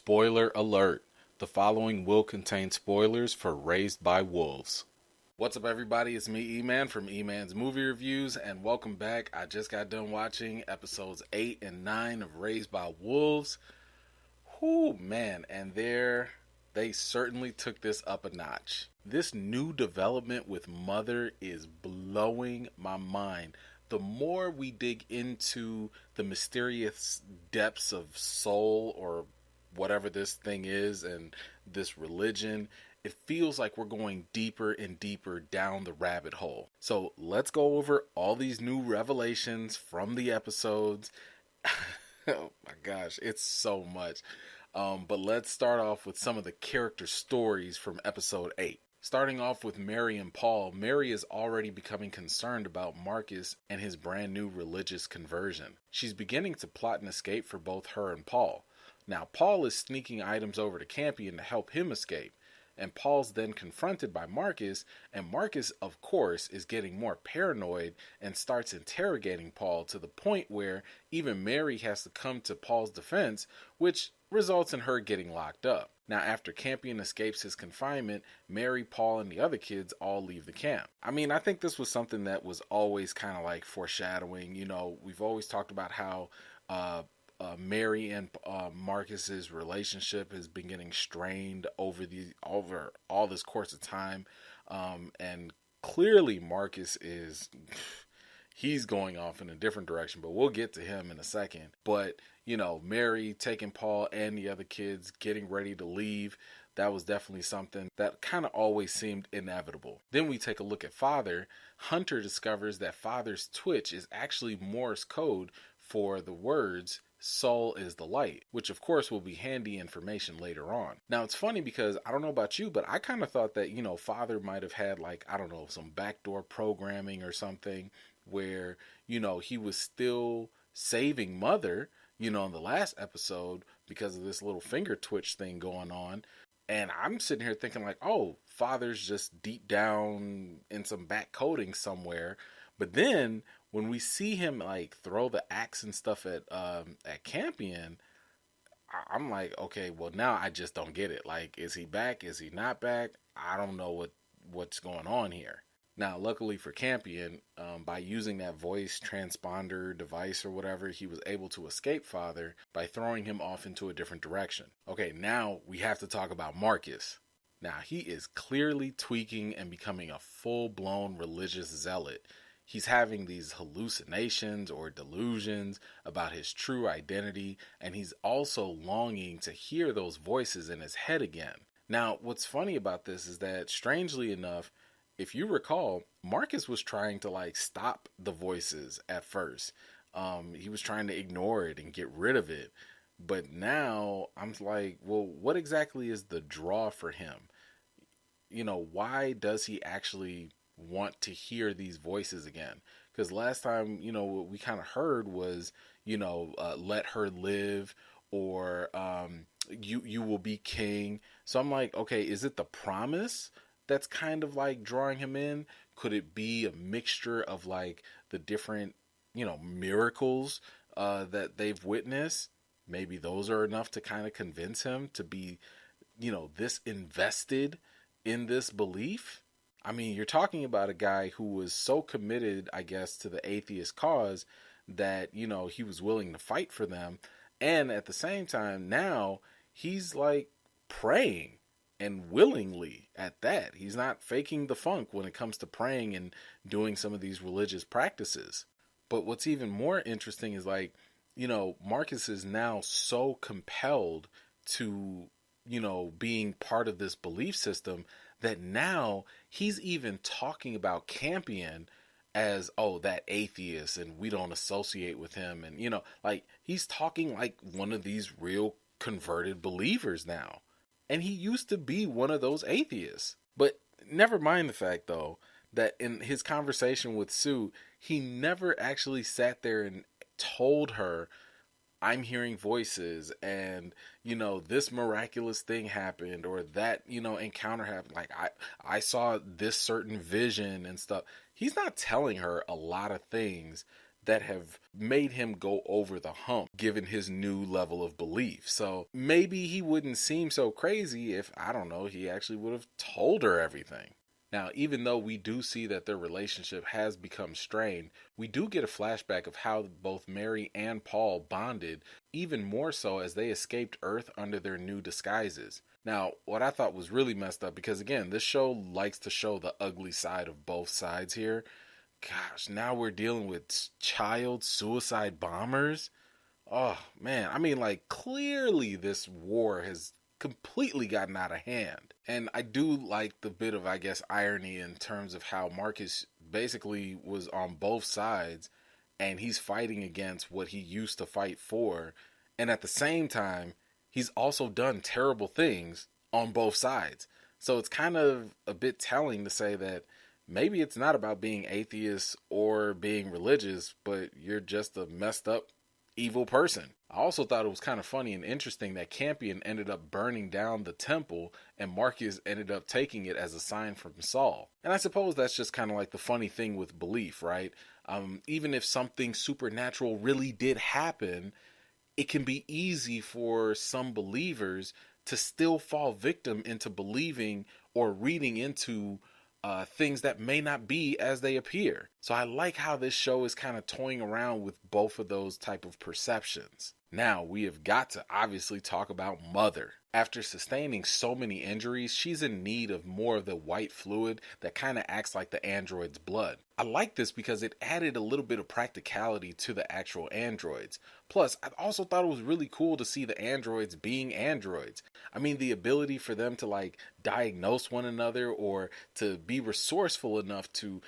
Spoiler alert. The following will contain spoilers for Raised by Wolves. What's up, everybody? It's me, E-Man, from E-Man's Movie Reviews, and welcome back. I just got done watching episodes 8 and 9 of Raised by Wolves. Whoo, man, and they certainly took this up a notch. This new development with Mother is blowing my mind. The more we dig into the mysterious depths of soul or whatever this thing is and this religion, it feels like we're going deeper and deeper down the rabbit hole. So let's go over all these new revelations from the episodes. Oh my gosh, it's so much. But let's start off with some of the character stories from episode 8. Starting off with Mary and Paul, Mary is already becoming concerned about Marcus and his brand new religious conversion. She's beginning to plot an escape for both her and Paul. Now, Paul is sneaking items over to Campion to help him escape, and Paul's then confronted by Marcus, and Marcus, of course, is getting more paranoid and starts interrogating Paul to the point where even Mary has to come to Paul's defense, which results in her getting locked up. Now, after Campion escapes his confinement, Mary, Paul, and the other kids all leave the camp. I mean, I think this was something that was always kind of like foreshadowing. You know, we've always talked about how Mary and Marcus's relationship has been getting strained over all this course of time, and clearly Marcus he's going off in a different direction, but we'll get to him in a second. But you know, Mary taking Paul and the other kids, getting ready to leave, that was definitely something that kind of always seemed inevitable. Then we take a look at Father. Hunter discovers that Father's Twitch is actually Morse code for the words "soul is the light," which of course will be handy information later on. Now, it's funny because I don't know about you, but I kind of thought that, you know, Father might have had, like, I don't know, some backdoor programming or something where, you know, he was still saving Mother, you know, in the last episode because of this little finger twitch thing going on. And I'm sitting here thinking like, oh, Father's just deep down in some back coding somewhere. But then when we see him like throw the axe and stuff at Campion, I'm like, okay, well, now I just don't get it. Like, is he back? Is he not back? I don't know what's going on here. Now, luckily for Campion, by using that voice transponder device or whatever, he was able to escape Father by throwing him off into a different direction. Okay, now we have to talk about Marcus. Now, he is clearly tweaking and becoming a full-blown religious zealot. He's having these hallucinations or delusions about his true identity, and he's also longing to hear those voices in his head again. Now, what's funny about this is that, strangely enough, if you recall, Marcus was trying to like stop the voices at first. He was trying to ignore it and get rid of it. But now I'm like, well, what exactly is the draw for him? You know, why does he actually want to hear these voices again? Because last time, you know, what we kind of heard was, you know, let her live, or you will be king. So I'm like, okay, is it the promise that's kind of like drawing him in? Could it be a mixture of like the different, you know, miracles that they've witnessed? Maybe those are enough to kind of convince him to be, you know, this invested in this belief. I mean, you're talking about a guy who was so committed, I guess, to the atheist cause that, you know, he was willing to fight for them. And at the same time, now he's like praying, and willingly at that. He's not faking the funk when it comes to praying and doing some of these religious practices. But what's even more interesting is like, you know, Marcus is now so compelled to, you know, being part of this belief system that now he's even talking about Campion as, oh, that atheist, and we don't associate with him. And, you know, like he's talking like one of these real converted believers now. And he used to be one of those atheists. But never mind the fact, though, that in his conversation with Sue, he never actually sat there and told her, I'm hearing voices and, you know, this miraculous thing happened, or that, you know, encounter happened. Like, I saw this certain vision and stuff. He's not telling her a lot of things that have made him go over the hump given his new level of belief. So maybe he wouldn't seem so crazy if, I don't know, he actually would have told her everything. Now, even though we do see that their relationship has become strained, we do get a flashback of how both Mary and Paul bonded, even more so as they escaped Earth under their new disguises. Now, what I thought was really messed up, because again, this show likes to show the ugly side of both sides here. Gosh, now we're dealing with child suicide bombers. Oh, man. I mean, like, clearly this war has completely gotten out of hand. And I do like the bit of, I guess, irony in terms of how Marcus basically was on both sides and he's fighting against what he used to fight for. And at the same time, he's also done terrible things on both sides. So it's kind of a bit telling to say that maybe it's not about being atheist or being religious, but you're just a messed up evil person. I also thought it was kind of funny and interesting that Campion ended up burning down the temple and Marcus ended up taking it as a sign from Saul. And I suppose that's just kind of like the funny thing with belief, right? Even if something supernatural really did happen, it can be easy for some believers to still fall victim into believing or reading into things that may not be as they appear. So I like how this show is kind of toying around with both of those type of perceptions. Now we have got to obviously talk about Mother. After sustaining so many injuries, she's in need of more of the white fluid that kind of acts like the android's blood. I like this because it added a little bit of practicality to the actual androids. Plus, I also thought it was really cool to see the androids being androids. I mean, the ability for them to like diagnose one another or to be resourceful enough to,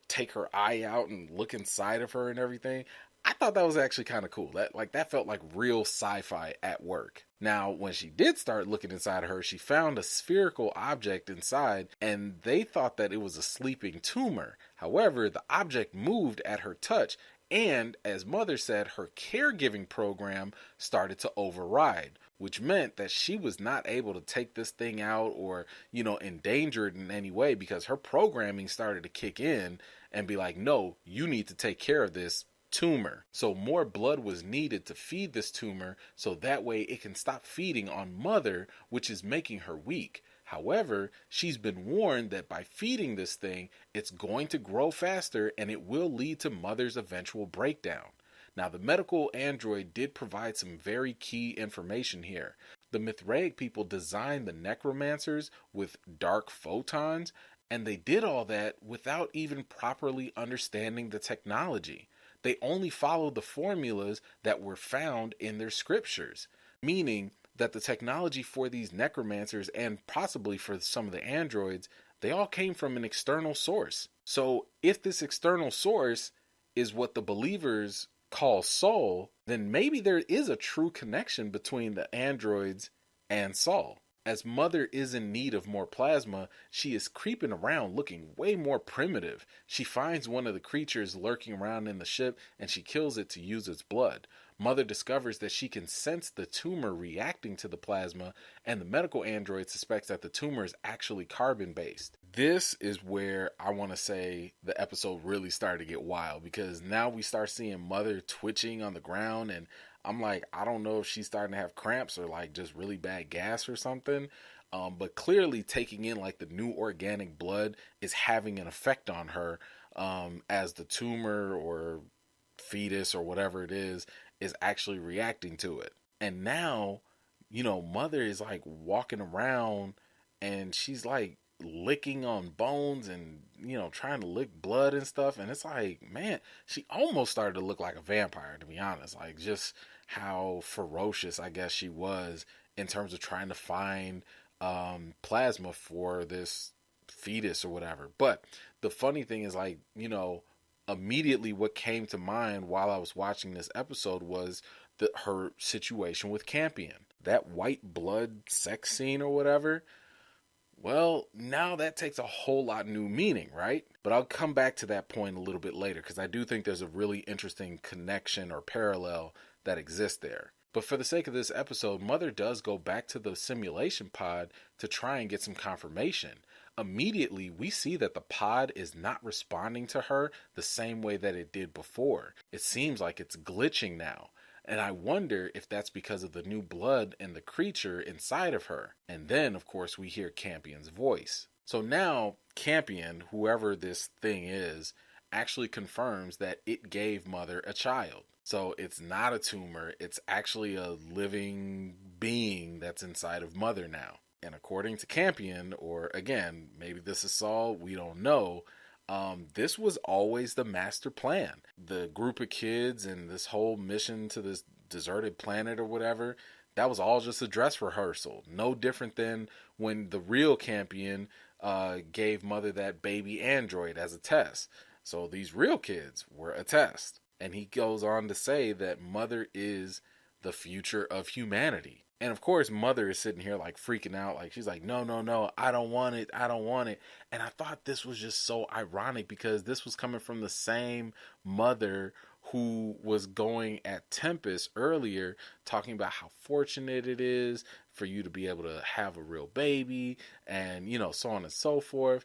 take her eye out and look inside of her and everything. I thought that was actually kind of cool. That felt like real sci-fi at work. Now, when she did start looking inside of her, she found a spherical object inside, and they thought that it was a sleeping tumor. However, the object moved at her touch, and as Mother said, her caregiving program started to override, which meant that she was not able to take this thing out or, endanger it in any way, because her programming started to kick in and be like, no, you need to take care of this tumor. So more blood was needed to feed this tumor so that way it can stop feeding on Mother, which is making her weak. However, she's been warned that by feeding this thing, it's going to grow faster and it will lead to Mother's eventual breakdown. Now, the medical android did provide some very key information here. The Mithraic people designed the necromancers with dark photons, and they did all that without even properly understanding the technology. They only followed the formulas that were found in their scriptures, meaning that the technology for these necromancers and possibly for some of the androids, they all came from an external source. So if this external source is what the believers call soul, then maybe there is a true connection between the androids and Saul. As Mother is in need of more plasma, she is creeping around looking way more primitive. She finds one of the creatures lurking around in the ship and she kills it to use its blood. Mother discovers that she can sense the tumor reacting to the plasma, and the medical android suspects that the tumor is actually carbon-based. This is where I want to say the episode really started to get wild, because now we start seeing Mother twitching on the ground, and I'm like, I don't know if she's starting to have cramps or like just really bad gas or something. But clearly taking in like the new organic blood is having an effect on her, as the tumor or fetus or whatever it is actually reacting to it. And now, Mother is like walking around and she's like licking on bones and, trying to lick blood and stuff. And it's like, man, she almost started to look like a vampire, to be honest. Like just how ferocious, I guess, she was in terms of trying to find plasma for this fetus or whatever. But the funny thing is, like, immediately what came to mind while I was watching this episode was her situation with Campion. That white blood sex scene or whatever. Well, now that takes a whole lot new meaning, right? But I'll come back to that point a little bit later, because I do think there's a really interesting connection or parallel that exists there. But for the sake of this episode, Mother does go back to the simulation pod to try and get some confirmation. immediately we see that the pod is not responding to her the same way that it did before. It seems like it's glitching now. And I wonder if that's because of the new blood and the creature inside of her. And then, of course, we hear Campion's voice. So now, Campion, whoever this thing is, actually confirms that it gave Mother a child. So it's not a tumor, it's actually a living being that's inside of Mother now. And according to Campion, or again, maybe this is Saul, we don't know, this was always the master plan. The group of kids and this whole mission to this deserted planet or whatever, that was all just a dress rehearsal. No different than when the real Campion gave Mother that baby android as a test. So these real kids were a test. And he goes on to say that Mother is the future of humanity. And of course, Mother is sitting here like freaking out. Like she's like, no, no, no, I don't want it. I don't want it. And I thought this was just so ironic because this was coming from the same Mother who was going at Tempest earlier, talking about how fortunate it is for you to be able to have a real baby and, you know, so on and so forth.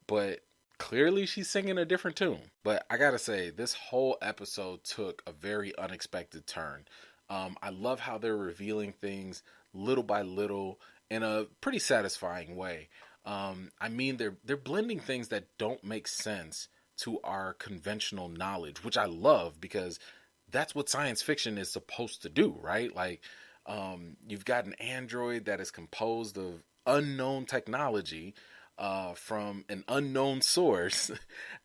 But clearly she's singing a different tune. But I gotta say, this whole episode took a very unexpected turn. I love how they're revealing things little by little in a pretty satisfying way. I mean, they're blending things that don't make sense to our conventional knowledge, which I love because that's what science fiction is supposed to do, right? Like, you've got an android that is composed of unknown technology from an unknown source,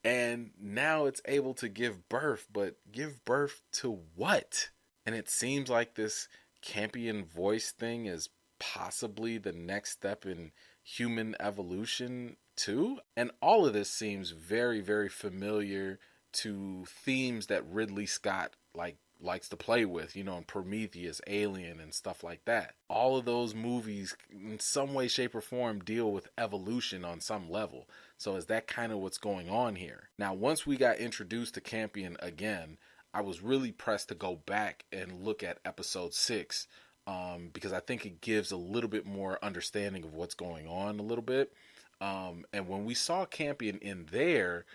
and now it's able to give birth, but give birth to what? And it seems like this Campion voice thing is possibly the next step in human evolution too. And all of this seems very, very familiar to themes that Ridley Scott likes to play with, you know, in Prometheus, Alien, and stuff like that. All of those movies, in some way, shape, or form, deal with evolution on some level. So is that kind of what's going on here? Now, once we got introduced to Campion again, I was really pressed to go back and look at episode 6 because I think it gives a little bit more understanding of what's going on a little bit. And when we saw Campion in there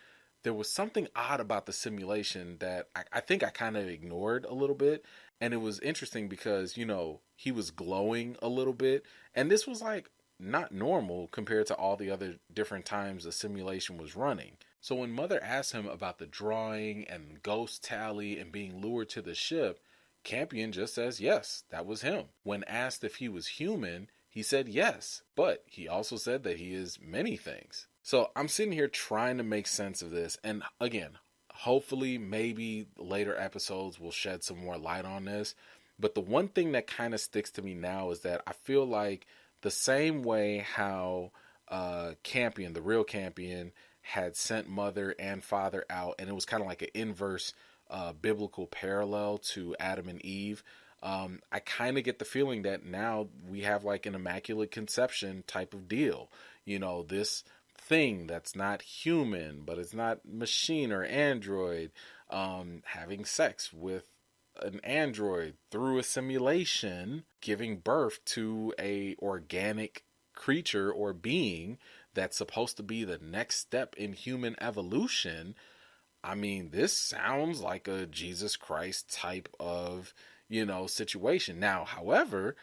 was something odd about the simulation that I think I kind of ignored a little bit. And it was interesting because, you know, he was glowing a little bit. And this was like not normal compared to all the other different times the simulation was running. So when Mother asked him about the drawing and ghost tally and being lured to the ship, Campion just says yes, that was him. When asked if he was human, he said yes, but he also said that he is many things. So I'm sitting here trying to make sense of this. And again, hopefully maybe later episodes will shed some more light on this. But the one thing that kind of sticks to me now is that I feel like the same way how Campion, the real Campion, had sent Mother and Father out, and it was kind of like an inverse biblical parallel to Adam and Eve. I kind of get the feeling that now we have like an immaculate conception type of deal. You know, this thing that's not human, but it's not machine or android, having sex with an android through a simulation, giving birth to a organic creature or being that's supposed to be the next step in human evolution. I mean, this sounds like a Jesus Christ type of, you know, situation. Now, however,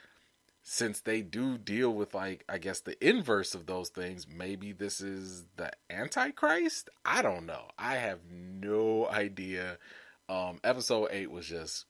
since they do deal with, like, I guess the inverse of those things, maybe this is the Antichrist? I don't know. I have no idea. Episode 8 was just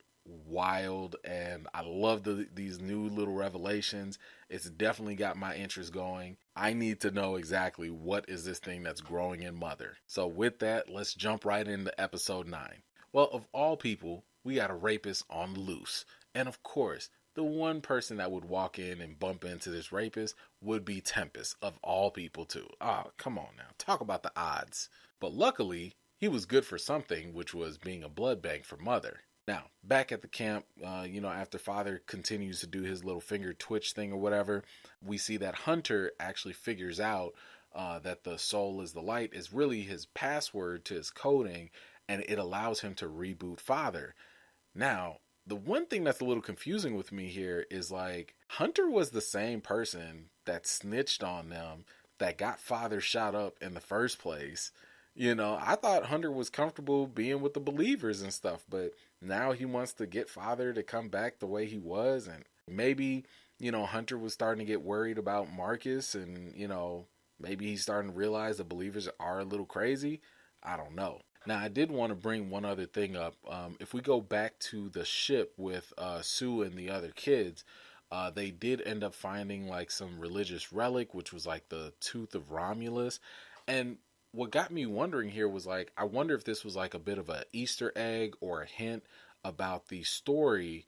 wild, and I love these new little revelations. It's definitely got my interest going. I need to know exactly what is this thing that's growing in Mother. So with that, let's jump right into episode 9. Well, of all people, we got a rapist on the loose. And of course, the one person that would walk in and bump into this rapist would be Tempest, of all people too. Oh, come on now. Talk about the odds. But luckily, he was good for something, which was being a blood bank for Mother. Now, back at the camp, after Father continues to do his little finger twitch thing or whatever, we see that Hunter actually figures out that the soul is the light is really his password to his coding, and it allows him to reboot Father. Now, the one thing that's a little confusing with me here is, like, Hunter was the same person that snitched on them that got father shot up in the first place. I thought Hunter was comfortable being with the believers and stuff, but now he wants to get father to come back the way he was. And maybe, Hunter was starting to get worried about Marcus, and, maybe he's starting to realize the believers are a little crazy. I don't know. Now, I did want to bring one other thing up. If we go back to the ship with Sue and the other kids, they did end up finding like some religious relic, which was like the tooth of Romulus. And what got me wondering here was like, I wonder if this was like a bit of a Easter egg or a hint about the story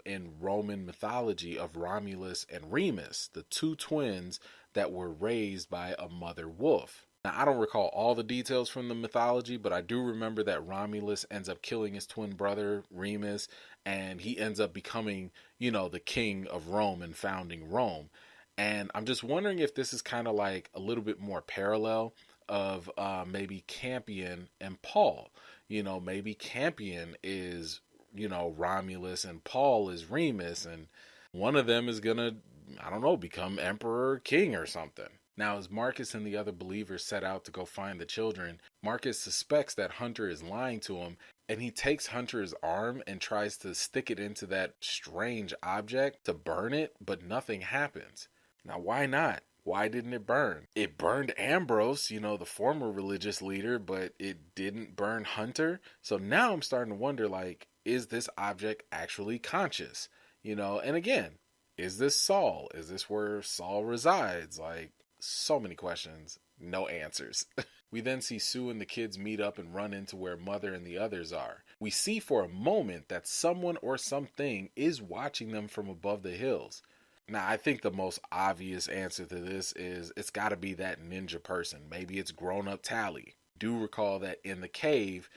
in Roman mythology of Romulus and Remus, the two twins that were raised by a mother wolf. Now, I don't recall all the details from the mythology, but I do remember that Romulus ends up killing his twin brother, Remus, and he ends up becoming, the king of Rome and founding Rome. And I'm just wondering if this is kind of like a little bit more parallel of maybe Campion and Paul. Maybe Campion is, Romulus and Paul is Remus, and one of them is going to, I don't know, become emperor or king or something. Now, as Marcus and the other believers set out to go find the children, Marcus suspects that Hunter is lying to him, and he takes Hunter's arm and tries to stick it into that strange object to burn it, but nothing happens. Now, why not? Why didn't it burn? It burned Ambrose, the former religious leader, but it didn't burn Hunter. So now I'm starting to wonder, like, is this object actually conscious? And again, is this Saul? Is this where Saul resides? Like, so many questions, no answers. We then see Sue and the kids meet up and run into where Mother and the others are. We see for a moment that someone or something is watching them from above the hills. Now, I think the most obvious answer to this is it's got to be that ninja person. Maybe it's grown-up Tally. Do recall that in the cave,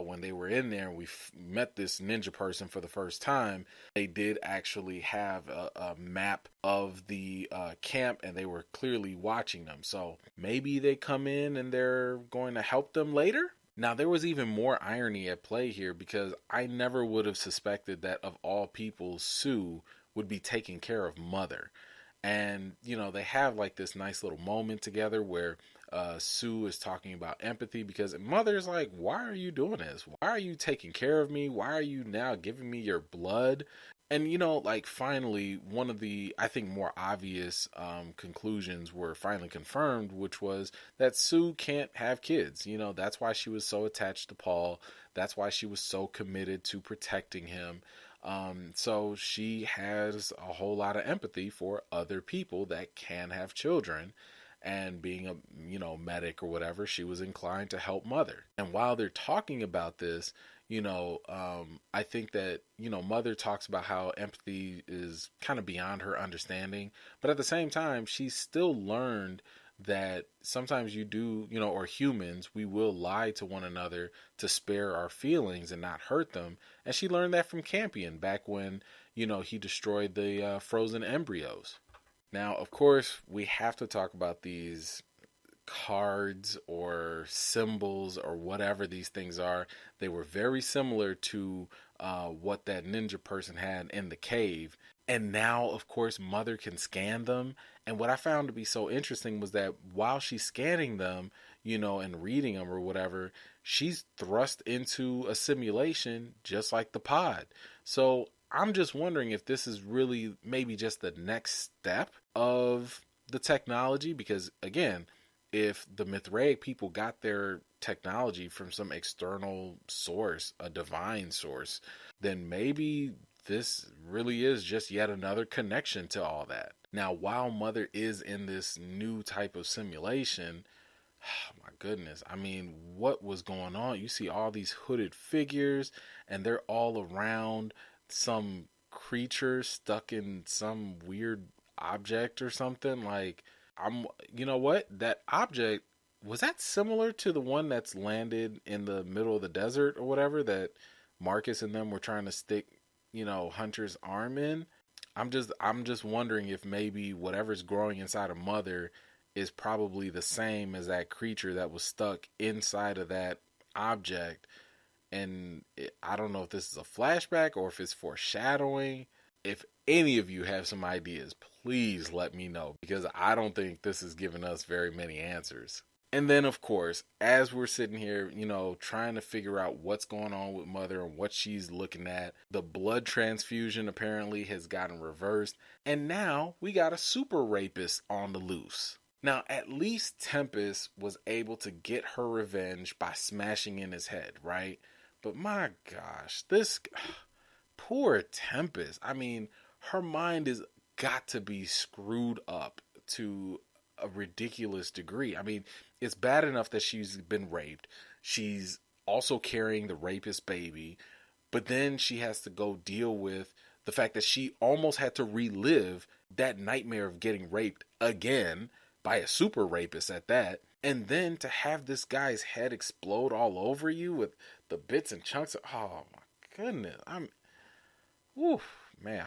when they were in there and we met this ninja person for the first time, they did actually have a map of the camp, and they were clearly watching them. So maybe they come in and they're going to help them later? Now, there was even more irony at play here, because I never would have suspected that of all people, Sue would be taking care of Mother. And, they have like this nice little moment together where Sue is talking about empathy, because Mother's like, why are you doing this? Why are you taking care of me? Why are you now giving me your blood? And, finally, one of the, I think, more obvious conclusions were finally confirmed, which was that Sue can't have kids. That's why she was so attached to Paul. That's why she was so committed to protecting him. So she has a whole lot of empathy for other people that can have children, and being a, medic or whatever, she was inclined to help Mother. And while they're talking about this, I think that, Mother talks about how empathy is kind of beyond her understanding, but at the same time, she's still learned that sometimes you do, or humans, we will lie to one another to spare our feelings and not hurt them. And she learned that from Campion back when, he destroyed the frozen embryos. Now, of course, we have to talk about these cards or symbols or whatever these things are. They were very similar to what that ninja person had in the cave. And now, of course, Mother can scan them. And what I found to be so interesting was that while she's scanning them, and reading them or whatever, she's thrust into a simulation just like the pod. So I'm just wondering if this is really maybe just the next step of the technology, because again, if the Mithraic people got their technology from some external source, a divine source, then maybe this really is just yet another connection to all that. Now, while Mother is in this new type of simulation, oh my goodness, I mean, what was going on? You see all these hooded figures, and they're all around some creature stuck in some weird object or something. Like, you know what? That object, was that similar to the one that's landed in the middle of the desert or whatever that Marcus and them were trying to stick, Hunter's arm in? I'm just wondering if maybe whatever's growing inside of Mother is probably the same as that creature that was stuck inside of that object. And I don't know if this is a flashback or if it's foreshadowing. If any of you have some ideas, please let me know, because I don't think this is giving us very many answers. And then, of course, as we're sitting here, trying to figure out what's going on with Mother and what she's looking at, the blood transfusion apparently has gotten reversed. And now we got a super rapist on the loose. Now, at least Tempest was able to get her revenge by smashing in his head, right? But my gosh, this poor Tempest. I mean, her mind is got to be screwed up to a ridiculous degree. I mean, it's bad enough that she's been raped. She's also carrying the rapist baby, but then she has to go deal with the fact that she almost had to relive that nightmare of getting raped again by a super rapist at that. And then to have this guy's head explode all over you with the bits and chunks of, oh my goodness. Man,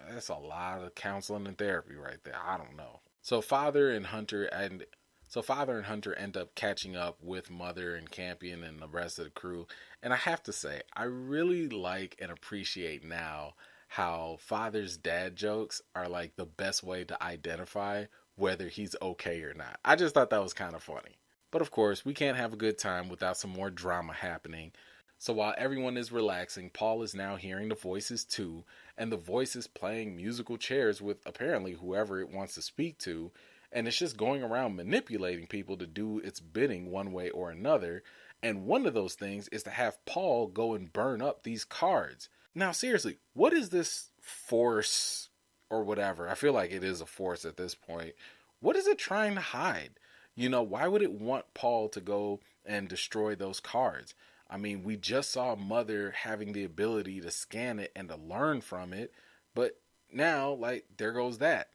that's a lot of counseling and therapy right there. I don't know. So Father and Hunter end up catching up with Mother and Campion and the rest of the crew. And I have to say, I really like and appreciate now how Father's dad jokes are like the best way to identify whether he's okay or not. I just thought that was kind of funny. But of course, we can't have a good time without some more drama happening. So while everyone is relaxing, Paul is now hearing the voices too, and the voice is playing musical chairs with apparently whoever it wants to speak to, and it's just going around manipulating people to do its bidding one way or another. And one of those things is to have Paul go and burn up these cards. Now seriously, what is this force or whatever? I feel like it is a force at this point. What is it trying to hide? Why would it want Paul to go and destroy those cards? I mean, we just saw Mother having the ability to scan it and to learn from it, but now, there goes that.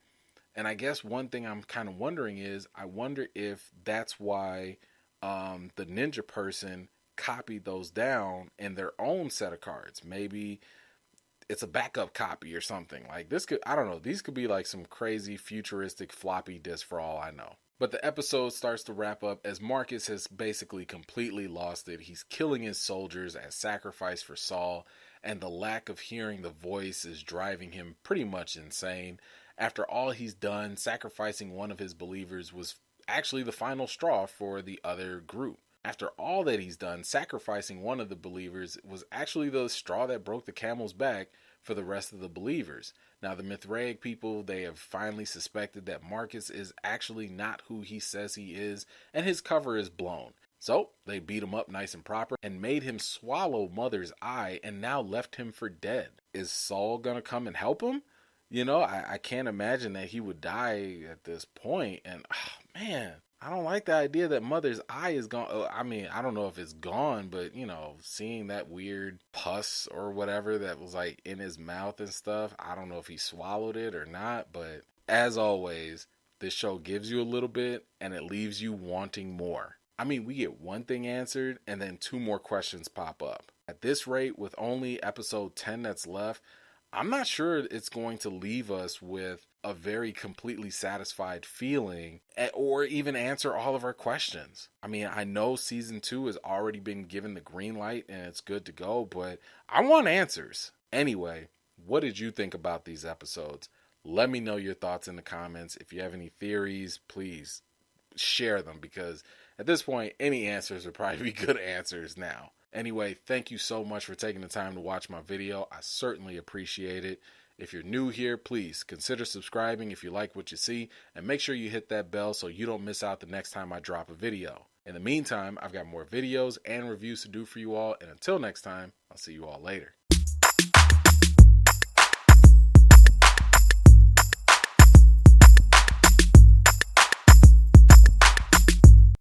And I guess one thing I'm kind of wondering is, I wonder if that's why the ninja person copied those down in their own set of cards. Maybe it's a backup copy or something. I don't know, these could be like some crazy futuristic floppy disk for all I know. But the episode starts to wrap up as Marcus has basically completely lost it. He's killing his soldiers as sacrifice for Saul, and the lack of hearing the voice is driving him pretty much insane. After all he's done, sacrificing one of his believers was actually the final straw for the other group. After all that he's done, sacrificing one of the believers was actually the straw that broke the camel's back for the rest of the believers. Now, the Mithraic people, they have finally suspected that Marcus is actually not who he says he is, and his cover is blown. So, they beat him up nice and proper and made him swallow Mother's eye and now left him for dead. Is Saul gonna come and help him? I can't imagine that he would die at this point. And, man, I don't like the idea that Mother's eye is gone. I mean, I don't know if it's gone, but, seeing that weird pus or whatever that was in his mouth and stuff, I don't know if he swallowed it or not. But as always, this show gives you a little bit and it leaves you wanting more. I mean, we get one thing answered and then two more questions pop up. At this rate, with only episode 10 that's left, I'm not sure it's going to leave us with a very completely satisfied feeling or even answer all of our questions. I mean, I know season 2 has already been given the green light and it's good to go, but I want answers. Anyway, what did you think about these episodes? Let me know your thoughts in the comments. If you have any theories, please share them, because at this point, any answers would probably be good answers now. Anyway, thank you so much for taking the time to watch my video. I certainly appreciate it. If you're new here, please consider subscribing if you like what you see, and make sure you hit that bell so you don't miss out the next time I drop a video. In the meantime, I've got more videos and reviews to do for you all, and until next time, I'll see you all later.